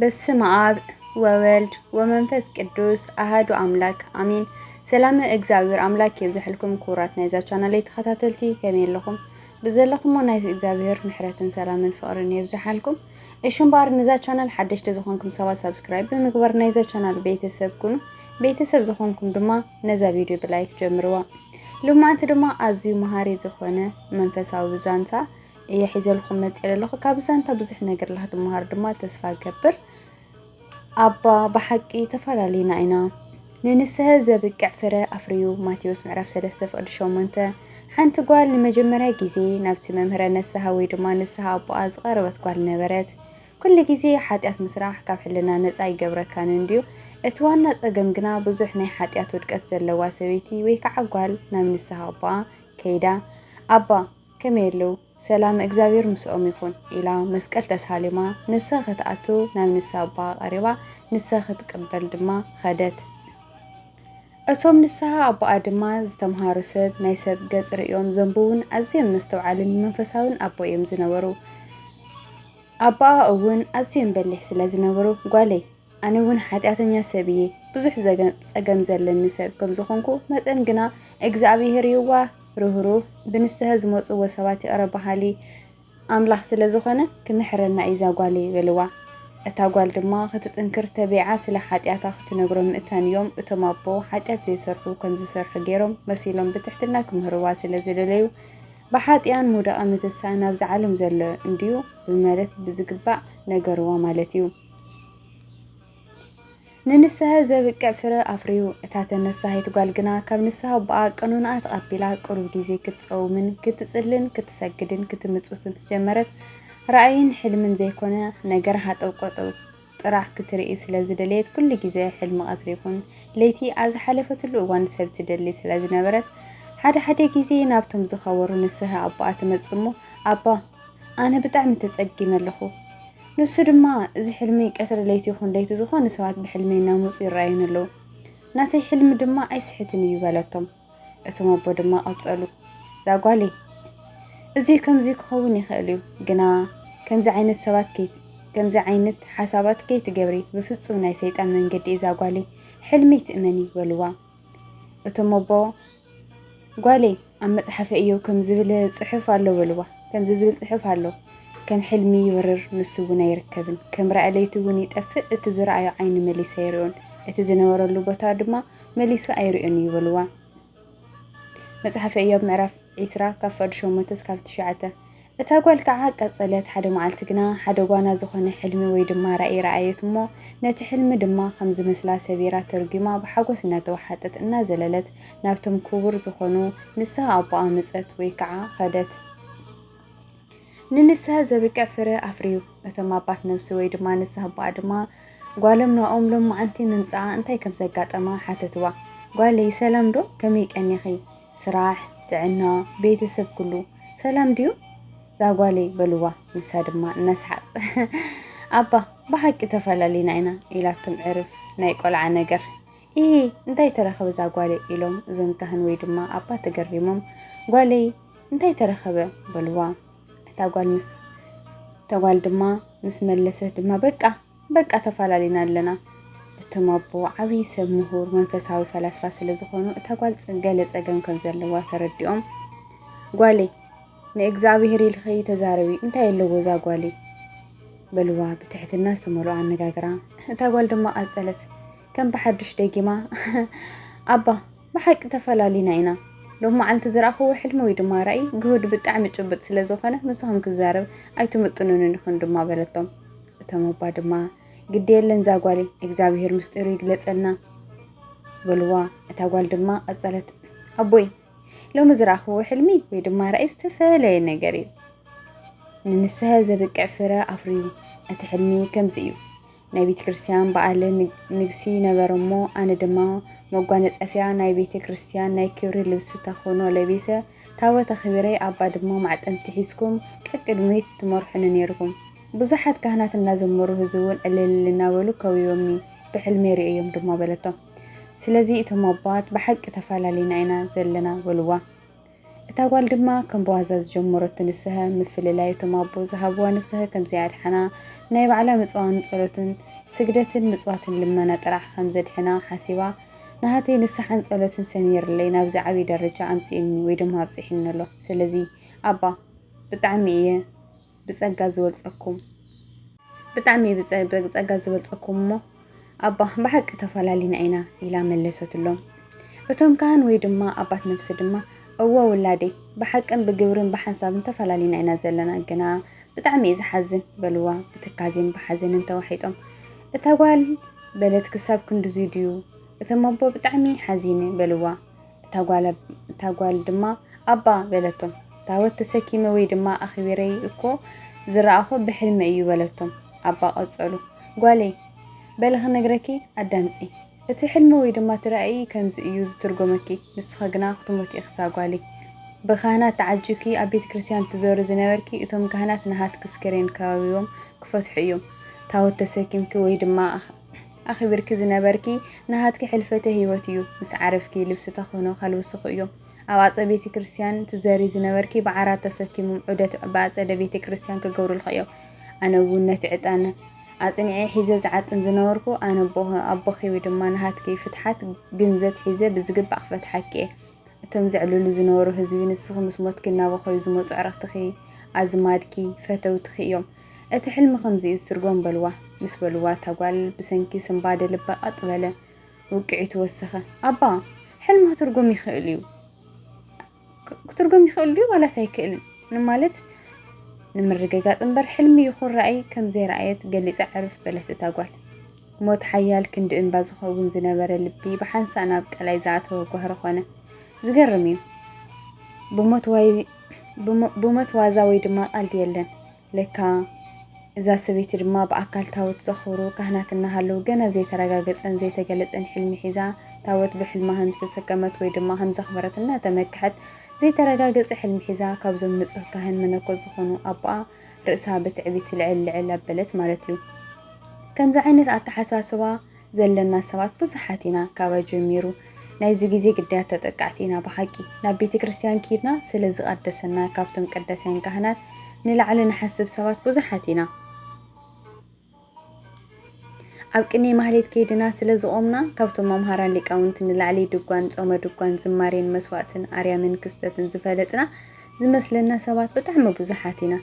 በስመ አብ ወወልድ ወመንፈስ ቅዱስ አሐዱ አምላክ አሜን። ሰላም እግዚአብሔር አምላክ ይብዛሕልኩም ክቡራት ናይዛ ቻናለይ ተኸታተልቲ ከመይ ኣለኹም? ብዘለኹም ናይ እግዚአብሔር ምሕረትን ሰላምን ፍቕርን ይብዛሕልኩም። እሽምባር ንዛ ቻናል ሓደሽቲ ዝኾንኩም ሰባት ሰብስክራይብ ብምግባር ናይዛ ቻናል ቤተሰብ ኩኑ። ቤተሰብ ዝኾንኩም ድማ ነዛ ቪድዮ ብላይክ ጀምርዋ። ልማዓንቲ ድማ ኣዝዩ መሃሪ ዝኾነ መንፈሳዊ ብዛንታ يحيزلكم متيللخ كابزانتا بزح نجر لها دمهار دما تسفى قبر أبا بحقي تفعلالينا عنا ننسها زبك عفرة أفريو ماتيوس معرف سلسة فقد شومنتا حان تقوال لمجمرة جيزي نابتي ممهرة نسها ويدما نسها أبو أصغر وتقوال نبرات كل جيزي حاتيات مسرح كاب حلنا نساي قبرة كانوا نديو اتوانا تقمقنا بزوحنا حاتيات ودقات زلوا سويتي ويكا عقوال نام نسها أبا كيدا أبا كميلو سلام እግዚአብሔር ምስኦም ይኹን ኢላ መስቀል ተሳሊማ ንስሐ ክትኣቱ ናብ ንስሐ ኣባ ቀሪባ ንስሐ ክትቅበል ድማ ኸደት እቶም ንስሐ ኣባኣ ድማ ዝተምሃሩ ሰብ ናይ ሰብ ገጽ ርእዮም ዘንብውን ኣዝዮም መስተውዓልን መንፈሳውን ኣቦ እዮም ዝነበሩ ኣባኣ እውን ኣዝዮም በሊሕ ስለ ዝነበሩ ጓለይ ኣነ እውን ሓጢኣተኛ ሰብ እየ ብዙሕ ፀገም ዘለኒ ሰብ ከም ዝኾንኩ መጠን ግና እግዚአብሔር ይዋህ ርህሩህ ብንስሐ ዝመፁ ወሰባት ይቐረብ ባህሊ ኣምላኽ ስለ ዝኾነ ክምሕረና እዩ ዛጓል ይበልዋ እታ ጓል ድማ ክትጥንክር ተቢዓ ስለ ሓጢኣታ ክትነግሮም ምእታን እዮም እቶም ኣቦ ሓጢኣት ዘይሰርሑ ከም ዝሰርሑ ገይሮም መሲሎም ብትሕትና ክምህርዋ ስለ ዝደለዩ ብሓጢኣን ሙደቐ ምትሳእ ናብ ዝዓለም ዘሎ እንድዩ ብመለት ብዝግባእ ነገርዋ ማለት እዩ ንንስሐ ዘብቅዕ ፍረ ኣፍርዩ እታ ተነሳሂት ጓል ግና ካብ ንስሐ ኣባኣ ቀኑንኣ ተቐቢላ ቅሩብ ግዜ ክትፀውምን ክትፅልን ክትሰግድን ክትምፅውትን ጀመረት ራእይን ሕልምን ዘይኮነ ነገር ሃጠውቆጠው ጥራሕ ክትርኢ ስለ ዝደለየት ኩሉ ግዜ ሕልሚ ቀትሪ ይኹን ለይቲ ኣብ ዝሓለፈትሉ እዋን ሰብ ትደሊ ስለ ዝነበረት ሓደ ግዜ ናብቶም ዝኸበሩ ንስሐ ኣባኣ ትመፅእ እሞ ኣባ ኣነ ብጣዕሚ ተፀጊመ ኣለኹ ንሱ ድማ እዚ ሕልሚ ቀትሪ ለይቲ ይኹን ለይቲ ዝኾነ ሰባት ብሕልሚ እናመፁ ይረአዩን ኣለዉ ናተይ ሕልሚ ድማ ኣይስሕትን እዩ በለቶም እቶም ኣቦ ድማ ቀፀሉ ዛጓለይ እዚ ከምዚ ክኸውን ይኽእል እዩ ግና ከምዚ ዓይነት ሰባት ከምዚ ዓይነት ሓሳባት ከይትገብሪ ብፍጹም ናይ ሰይጣን መንገዲ እዩ ዛጓለይ ሕልሚ ትእመኒ በልዋ እቶም ኣቦ ጓለይ ኣብ መፅሓፈ ኢዮብ ከም ዝብል ፅሑፍ ኣሎ በልዋ ከምዚ ዝብል ፅሑፍ ኣሎ كم حلمي يورر نسونا يركبن كم رأى ليتوني يطفئ اتزرعي عين مليسا يرون اتزنور اللوبوتا دما مليسو ايرئن يولوا مصحف ايوب معرف عسرا كفر شومتس كافت شعته اتا قال كعا قصلت حدا معلت غنا حدا غوانا زخونه حلمي وي دما رأيت مو نت حلم دما خمز مسلا سبيرا ترجما بحقوس نتوحطت እና ዘለለት ናብቶም ክቡር ዝኾኑ ንስሐ ኣባኣ መፀት ወይ ከዓ ኸደት ንንስሐ ዘብቅዕ ፍረ ኣፍርዩ እቶም ኣባት ነብሲ ወይ ድማ ንስሐ ኣባኣ ድማ ጓሎም ናኦም ሎማዓንቲ ምምፃኣ እንታይ ከም ዘጋጠማ ሓተትዋ ጓለይ ሰላም ዶ ከመይ ቀኒኺ ስራሕ ጥዕና ቤተሰብ ኩሉ ሰላም ድዩ ዛጓለይ በልዋ ንሳ ድማ እናስሓቅ ኣባ ብሓቂ ተፈላለዩና ኢና ኢላቶም ዕርፍ ናይ ቆልዓ ነገር እንታይ ተረኸበ ዛጓለይ ኢሎም እዞም ካህን ወይ ድማ ኣባ ተገሪሞም ጓለይ እንታይ ተረኸበ በልዋ ተጓል ድማ ምስ መለሰት ድማ በቃ ተፈላለዩና ኣለና እቶም ኣቦ ዓብይ ሰብ ምሁር መንፈሳዊ ፈላስፋ ስለ ዝኾኑ እታ ጓል ገለ ፀገም ከም ዘለዋ ተረዲኦም ጓለይ ንእግዚአብሔር ኢልኺ ተዛረቢ እንታይ ኣለዎ ዛጓለይ በልዋ ብትሕትና ዝተመልኦ ኣነጋግራ እታ ጓል ድማ ቀፀለት ከም ብሓዱሽ ደጊማ ኣባ ብሓቂ ተፈላለዩና ኢና ሎማዓልቲ ዝረኣኽዎ ሕልሚ ወይ ድማ ራእይ ግሁድ ብጣዕሚ ጭብጥ ስለ ዝኾነ ንስኹም ክዛረብ ኣይትምጥኑን ኢኹን ድማ በለቶም እቶም ኣባ ድማ ግድ የለን ዛጓለይ እግዚአብሔር ምስጢሩ ይግለፀልና በልዋ እታ ጓል ድማ ቀፀለት ኣቦይ ሎሚ ዝረኣኽዎ ሕልሚ ወይ ድማ ራእይ ዝተፈለየ ነገር እዩ ንንስሐ ዘብቅዕ ፍረ ኣፍርዩ እቲ ሕልሚ ከምዚ እዩ ናይ ቤተ ክርስቲያን በዓለ ንግሲ ነበረ እሞ ኣነ ድማ መጓነፀፊያ ናይ ቤተ ክርስቲያን ናይ ክብሪ ልብሲ ተኾኖ ለቢሰ ታቦት ኣኽቢረ ኣባ ድማ ማዕጠንቲ ሒዝኩም ቀቅድሚት ትመርሑኒ ነይርኩም ብዙሓት ካህናት እናዘመሩ ህዝቡ እውን ዕልል እናበሉ ከውዮምኒ ብሕልሚ ርእዮም ድማ በለቶም ስለዚ እቶም ኣባት ብሓቂ ተፈላለዩና ኢና ዘለና በልዋ እታጓል ድማ ከም በዋዛ ዝጀመረቱ ንስሐ ምፍልላይ ተማቦ ዝሃብዋ ንስሐ ከም ዘያድሐና ናይ ባዕላ ምጽዋን ጸሎትን ስግደትን ምጽዋትን ልመና ጥራሕ ከም ዘድሕና ሓሲባ ናሃተይ ንስሐን ጸሎትን ሰሚርለይ ናብ ዝዓቢ ደረጃ ኣምጺእኒ ወይ ድማ ኣብጽሒኒ ኣሎ። ስለዚ ኣባ ብጣዕሚ እየ ብጸጋ ዝበልጸኩም እሞ ኣባ ብሓቂ ተፈላሊና ኢና ኢላ መለሰትሎም። እቶም ካህን ወይ ድማ ኣባት ነፍሲ ድማ እወ ውላደይ ብሓቅን ብግብርን ብሓንሳብን ተፈላሊና ኢና ዘለና ግና ብጣዕሚ እዩ ዝሓዝን በልዋ ብትካዜን ብሓዘንን ተዋሒጦም። እታ ጓል በለት ክሳብ ክንድዙ ድዩ እቶም ኣቦ ብጣዕሚ ሓዚነ በልዋ። እታ ጓል ድማ ኣባ በለቶም ታወት ተሰኪመ ወይ ድማ ኣኽቢረይ እኮ ዝረኣኹ ብሕልሚ እዩ በለቶም። ኣባ ቀጸሉ ጓለይ በልኽ ነግረኪ ኣዳምፂ እቲ ሕልሚ ወይ ድማ ትራእይ ከምዚ እዩ ዝትርጎመኪ ንስኸ ግና ክትሞት ኢኻ ጓለይ ብካህናት ተዓጅብኪ ኣብ ቤተ ክርስቲያን ትዞሪ ዝነበርኪ እቶም ካህናት ናሃትኪ ስክሬን ከባቢቦም ክፈትሑ እዮም። ታወት ተሰኪምኪ ወይ ድማ ኣኽቢርኪ ዝነበርኪ ናሃትኪ ሕልፈተ ህይወት እዩ ምስ ዓረፍኪ ልብሲ ተኾኖ ካልብስኹ እዮም። ኣብ ኣጸደ ቤተ ክርስቲያን ትዘሪ ዝነበርኪ ብዓራት ተሰኪሞም ዑደት ብኣጸደ ቤተ ክርስቲያን ክገብሩልኺ እዮም። ኣነ እውን ነቲ ዕጣን ኣጽኒዐ ሒዘ ዝዓጥን ዝነበርኩ ኣነ ኣቦኺ ወይ ድማ ናሃትኪ ፍትሓት ግንዘት ሒዘ ብዝግባእ ክፈትሓኪ እየ። እቶም ዘዕልሉ ዝነበሩ ህዝቢ ንስኺ ምስ ሞትኪ እናበኸዩ ዝመፁ ዕረኽትኺ ኣዝማድኪ ፈተውትኺ እዮም። እቲ ሕልሚ ከምዚ እዩ ዝትርጎም በልዋ ምስ በልዋ ታጓል ብሰንኪ ስምባደ ልባ ቀጥ በለ ውቅዒቱ ወሰኸ። ኣባ ሕልሚ ክትርጎም ይኽእል ድዩ ዋላስ ኣይክእልን ንማለት ንምርግጋጽ እምበር ሕልሚ ይኹን ራእይ ከም ዘይረኣየት ገሊጻ ዕርፍ በለት እታ ጓል። ሞት ሓያል ክንዲ እምባ ዝኸውን ዝነበረ ልቢ ብሓንሳ ናብ ቀላይ ዝኣተወ ጓህሪ ኾነ። ዝገርም እዩ ብሞት ዋዛ ወይ ድማ ቃልዲ የለን። ለካ እዛ ሰበይቲ ድማ ብኣካል ታወት ዘኽብሩ ካህናት እናሃለዉ ገና ዘይተረጋገጸን ዘይተገለጸን ሕልሚ ሒዛ ታወት ብሕልማ ከም ዝተሰከመት ወይ ድማ ከም ዘኽበረት እናተመክሐት ዘይተረጋገጸ ሕልሚ ሒዛ ካብዞም ንጹህ ካህን መነኮስ ዝኾኑ ኣቦኣ ርእሳ ብትዕቢት ልዕል ኣበለት ማለት እዩ። ከምዚ ዓይነት ኣተሓሳስባ ዘለና ሰባት ብዙሓት ኢና ካባ ጀሚሩ ናይዚ ግዜ ግዳያት ተጠቃዕቲ ኢና ብሓቂ ናብ ቤተ ክርስቲያን ኪድና ስለ ዝቐደሰና ካብቶም ቀዳስያን ካህናት ንላዕሊ ንሓስብ ሰባት ብዙሓት ኢና። ኣብ ቅኔ ማህሌት ከይድና ስለ ዝቖምና ካብቶም መምሃራን ሊቃውንቲ ንላዕሊ ድጓን ጾመ ድጓን ዝማሬን መስዋዕትን ኣርያምን ክስተትን ዝፈለጥና ዝመስለና ሰባት ብጣዕሚ ብዙሓት ኢና።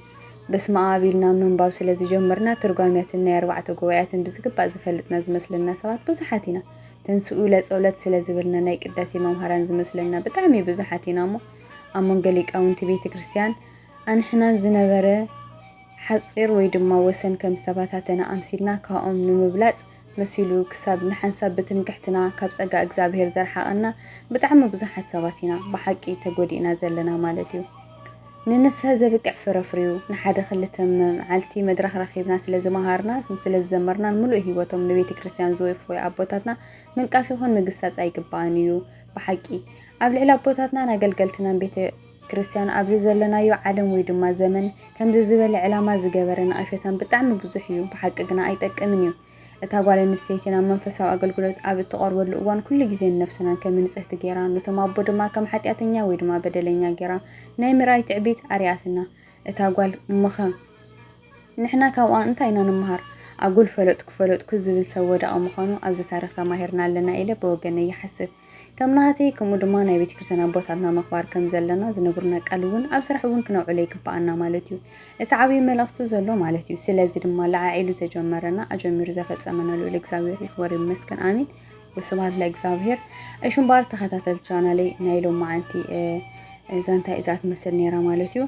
በስመ አብ ኢልና ምንባብ ስለ ዝጀመርና ትርጓሜያትን ናይ ኣርባዕተ ጉባኤያትን ብዝግባእ ዝፈልጥና ዝመስለና ሰባት ብዙሓት ኢና። ተንስኡ ለጸውለት ስለ ዝብልና ናይ ቅዳሴ መምሃራን ዝመስለና ብጣዕሚ ብዙሓት ኢና እሞ ኣብ መንጎ ሊቃውንቲ ቤተ ክርስቲያን ኣንሕና ዝነበረ ሓፂር ወይ ድማ ወሰን ከም ዝተባታተና ኣምሲልና ካብኦም ንምብላፅ መሲሉ ክሳብ ንሓንሳብ ብትምክሕትና ካብ ጸጋ እግዚኣብሔር ዘርሓቐና ብጣዕሚ ብዙሓት ሰባት ኢና ብሓቂ ተጎዲእና ዘለና ማለት እዩ። ንንስሐ ዘብቅዕ ፍረፍርዩ ንሓደ ክልተ መዓልቲ መድረኽ ረኺብና ስለ ዝመሃርና ስለ ዝዘመርና ሙሉእ ሂወቶም ንቤተ ክርስቲያን ዝወይፍዎ ኣቦታትና ምንቃፍ ይኹን ምግሳጽ ኣይግባእን እዩ። ብሓቂ ኣብ ልዕሊ ኣቦታትናን ኣገልገልትናን ቤተ ክርስቲያን ኣብዚ ዘለናዮ ዓለም ወይ ድማ ዘመን ከምዚ ዝበለ ዕላማ ዝገበረ ንኣፈታን ብጣዕሚ ብዙሕ እዩ። ብሓቂ ግና ኣይጠቅምን እዩ። እታ ጓል ኣንስተይትና መንፈሳዊ ኣገልግሎት ኣብ እትቐርበሉ እዋን ኩሉ ግዜ ነፍስናን ከም ንጽሕቲ ጌራ ነቶም ኣቦ ድማ ከም ሓጢኣተኛ ወይ ድማ በደለኛ ጌራ ናይ ምርኣይ ትዕቢት ኣርያትና። እታ ጓል እሞኸ ንሕና ካብኣ እንታይ ኢና ንምሃር? ኣጉል ፈለጥኩ ዝብል ሰብ ወዳቕ ምዃኑ ኣብዚ ታሪክ ተማሂርና ኣለና ኢለ ብወገነ ይሓስብ። ከም ናተይ ከምኡ ድማ ናይ ቤተ ክርስቲያን ኣቦታትና መኽባር ከም ዘለና ዝነግሩና ቃል እውን ኣብ ስራሕ እውን ክነውዕሎ ይግባአና ማለት እዩ። እቲ ዓብይ መልእኽቱ ዘሎ ማለት እዩ። ስለዚ ድማ ለዓዒሉ ዘጀመረና ኣጀሚሩ ዘፈጸመና ልዑል እግዚአብሔር ይኽበር ይመስገን ኣሚን። ወስብሐት ለእግዚአብሔር። እሽምባር ተኸታተልቲ ቻናለይ ናይ ሎም መዓንቲ እዛ እንታይ እዛ ትመስል ነይራ ማለት እዩ።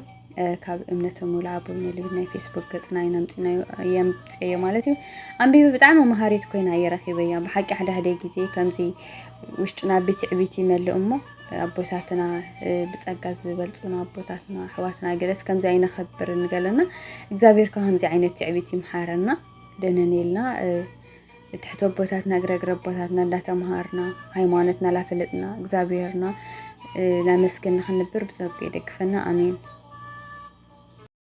ካብ እምነተ ሙላ አቡነ ልብል ናይ ፌስቡክ ገጽና የምጽየ ማለት እዩ። ኣንቢቢ ብጣዕሚ መሃሪት ኮይና የረኺበያ ብሓቂ ሓደ ግዜ ከምዚ ውሽጥና ብትዕቢት ይመልእ እሞ ኣቦታትና ብጸጋ ዝበልጹና ኣቦታትና ኣሕዋትና ገለስ ከምዚ ኣይነኸብር ንገለና እግዚአብሔር ከምዚ ዓይነት ትዕቢት ይምሓረና ደነኔልና ትሕቶ ኣቦታትና እግረግረ ኣቦታትና እንዳተምሃርና ሃይማኖትና ላፈለጥና እግዚአብሔርና ላመስገን ንኽንብር ብጸጋ ይደግፈና ኣሜን።